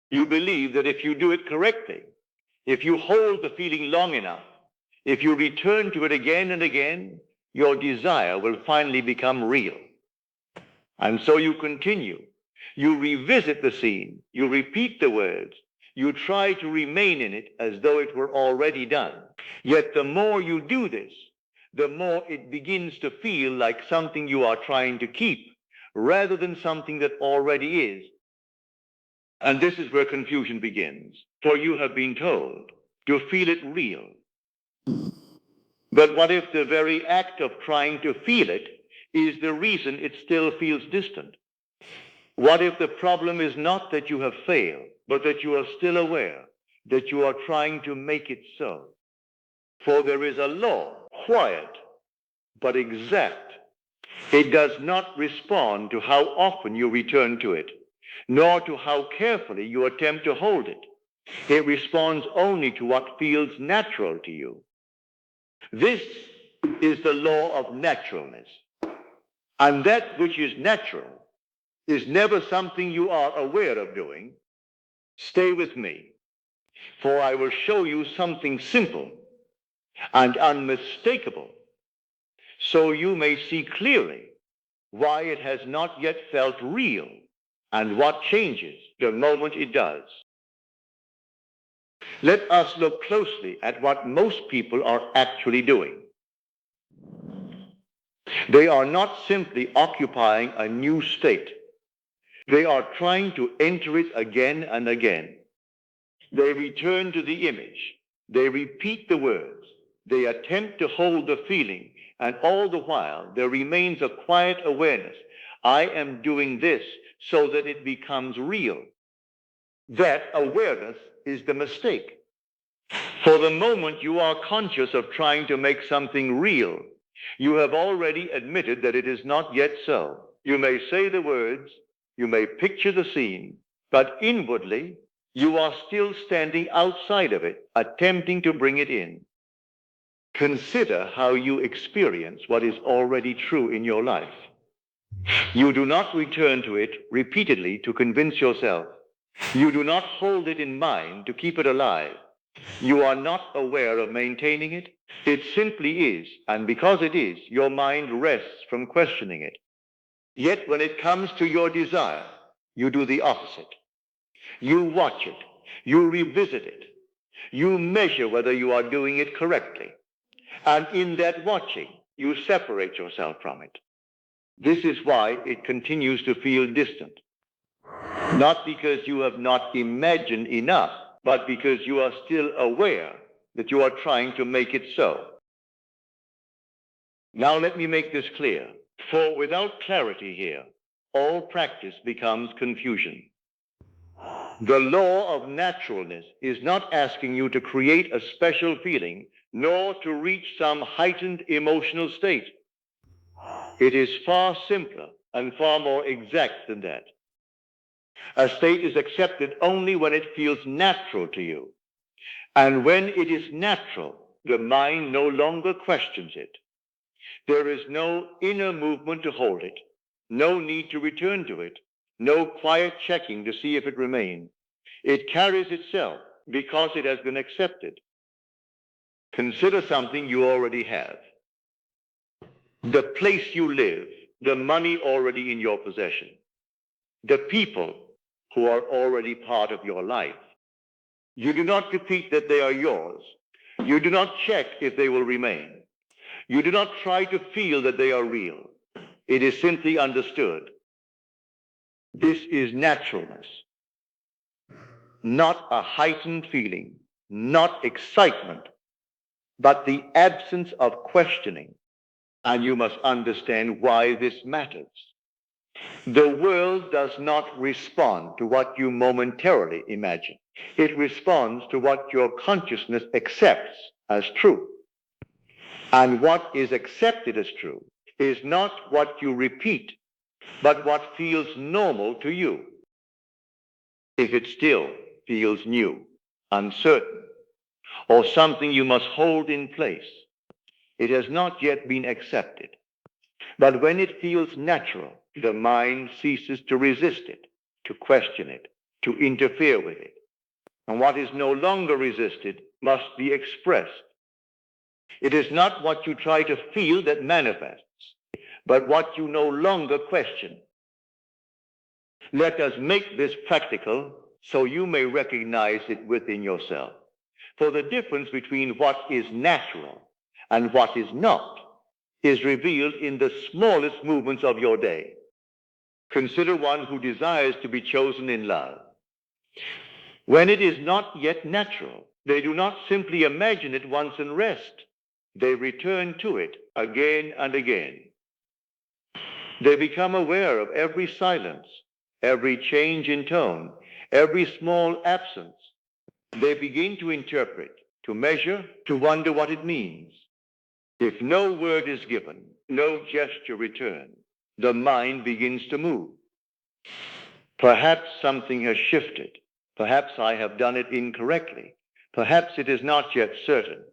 You believe that if you do it correctly, if you hold the feeling long enough, if you return to it again and again, your desire will finally become real. And so you continue. You revisit the scene. You repeat the words. You try to remain in it as though it were already done. Yet the more you do this, the more it begins to feel like something you are trying to keep rather than something that already is. And this is where confusion begins. For you have been told to feel it real. But what if the very act of trying to feel it is the reason it still feels distant? What if the problem is not that you have failed, but that you are still aware that you are trying to make it so? For there is a law, quiet but exact. It does not respond to how often you return to it, nor to how carefully you attempt to hold it. It responds only to what feels natural to you. This is the law of naturalness. And that which is natural is never something you are aware of doing. Stay with me, for I will show you something simple and unmistakable, so you may see clearly why it has not yet felt real and what changes the moment it does. Let us look closely at what most people are actually doing. They are not simply occupying a new state. They are trying to enter it again and again. They return to the image. They repeat the words. They attempt to hold the feeling, and all the while there remains a quiet awareness. I am doing this so that it becomes real. That awareness is the mistake. For the moment you are conscious of trying to make something real, you have already admitted that it is not yet so. You may say the words, you may picture the scene, but inwardly you are still standing outside of it, attempting to bring it in. Consider how you experience what is already true in your life. You do not return to it repeatedly to convince yourself. You do not hold it in mind to keep it alive. You are not aware of maintaining it. It simply is, and because it is, your mind rests from questioning it. Yet when it comes to your desire, you do the opposite. You watch it. You revisit it. You measure whether you are doing it correctly. And in that watching, you separate yourself from it. This is why it continues to feel distant. Not because you have not imagined enough, but because you are still aware that you are trying to make it so. Now let me make this clear. For without clarity here, all practice becomes confusion. The law of naturalness is not asking you to create a special feeling, nor to reach some heightened emotional state. It is far simpler and far more exact than that. A state is accepted only when it feels natural to you. And when it is natural, the mind no longer questions it. There is no inner movement to hold it, no need to return to it, no quiet checking to see if it remains. It carries itself because it has been accepted. Consider something you already have. The place you live, the money already in your possession, the people who are already part of your life. You do not repeat that they are yours. You do not check if they will remain. You do not try to feel that they are real. It is simply understood. This is naturalness. Not a heightened feeling, not excitement, but the absence of questioning. And you must understand why this matters. The world does not respond to what you momentarily imagine. It responds to what your consciousness accepts as true. And what is accepted as true is not what you repeat, but what feels normal to you. If it still feels new, uncertain, or something you must hold in place, it has not yet been accepted. But when it feels natural, the mind ceases to resist it, to question it. to interfere with it. And what is no longer resisted must be expressed. It is not what you try to feel that manifests, but what you no longer question. Let us make this practical so you may recognize it within yourself. For the difference between what is natural and what is not is revealed in the smallest movements of your day. Consider one who desires to be chosen in love. When it is not yet natural, they do not simply imagine it once and rest. They return to it again and again. They become aware of every silence, every change in tone, every small absence. They begin to interpret, to measure, to wonder what it means. If no word is given, no gesture returned, the mind begins to move. Perhaps something has shifted. Perhaps I have done it incorrectly. Perhaps it is not yet certain.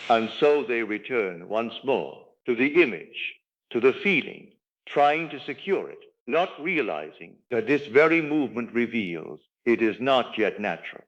And so they return once more to the image, to the feeling, trying to secure it, not realizing that this very movement reveals it is not yet natural.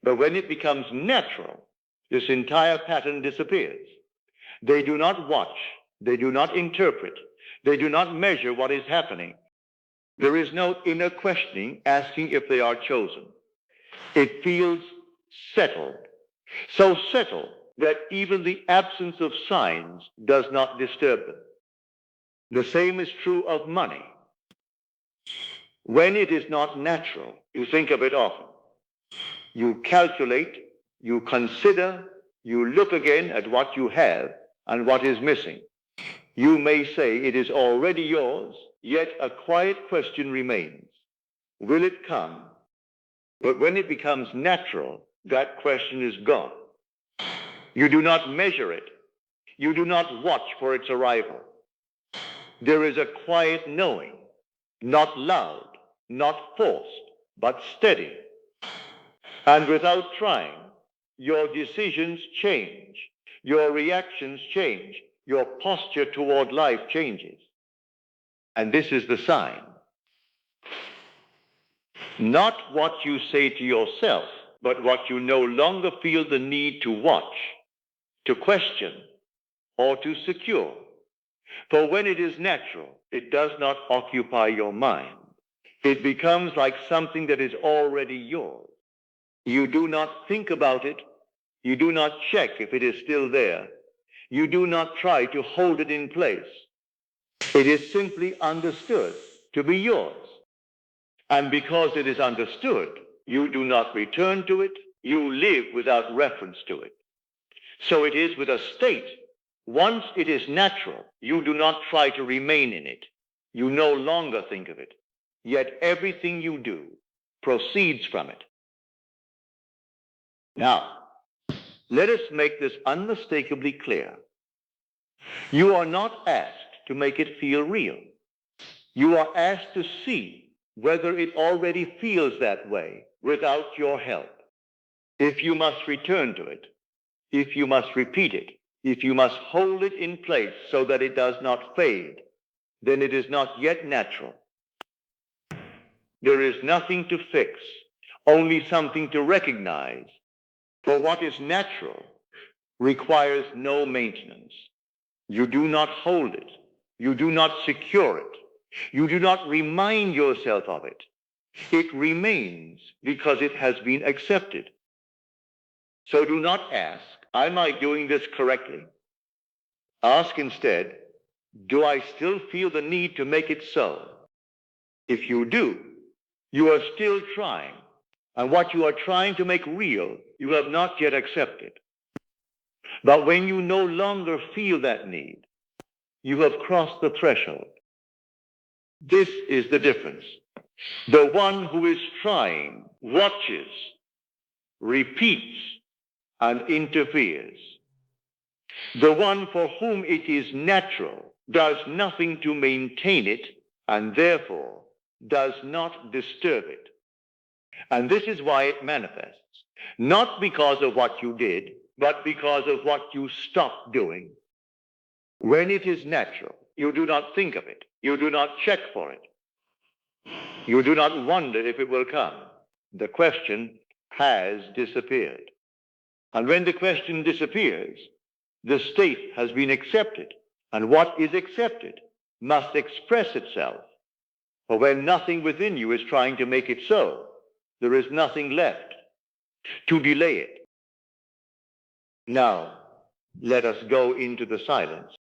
But when it becomes natural, this entire pattern disappears. They do not watch. They do not interpret. They do not measure what is happening. There is no inner questioning asking if they are chosen. It feels settled, so settled that even the absence of signs does not disturb them. The same is true of money. When it is not natural, you think of it often. You calculate, you consider, you look again at what you have and what is missing. You may say it is already yours, yet a quiet question remains. Will it come? But when it becomes natural, that question is gone. You do not measure it. You do not watch for its arrival. There is a quiet knowing, not loud, not forced, but steady. And without trying, your decisions change, your reactions change, your posture toward life changes. And this is the sign. Not what you say to yourself, but what you no longer feel the need to watch, to question, or to secure. For when it is natural, it does not occupy your mind. It becomes like something that is already yours. You do not think about it. You do not check if it is still there. You do not try to hold it in place. It is simply understood to be yours. And because it is understood, you do not return to it. You live without reference to it. So it is with a state. Once it is natural, you do not try to remain in it. You no longer think of it. Yet everything you do proceeds from it. Now, let us make this unmistakably clear. You are not asked to make it feel real. You are asked to see whether it already feels that way without your help. If you must return to it, if you must repeat it, if you must hold it in place so that it does not fade, then it is not yet natural. There is nothing to fix, only something to recognize. For what is natural requires no maintenance. You do not hold it. You do not secure it. You do not remind yourself of it. It remains because it has been accepted. So do not ask, am I doing this correctly? Ask instead, do I still feel the need to make it so? If you do, you are still trying. And what you are trying to make real, you have not yet accepted. But when you no longer feel that need, you have crossed the threshold. This is the difference. The one who is trying watches, repeats, and interferes. The one for whom it is natural does nothing to maintain it and therefore does not disturb it. And this is why it manifests, not because of what you did, but because of what you stopped doing. When it is natural, you do not think of it. You do not check for it. You do not wonder if it will come. The question has disappeared. And when the question disappears, the state has been accepted. And what is accepted must express itself. For when nothing within you is trying to make it so, there is nothing left to delay it. Now, let us go into the silence.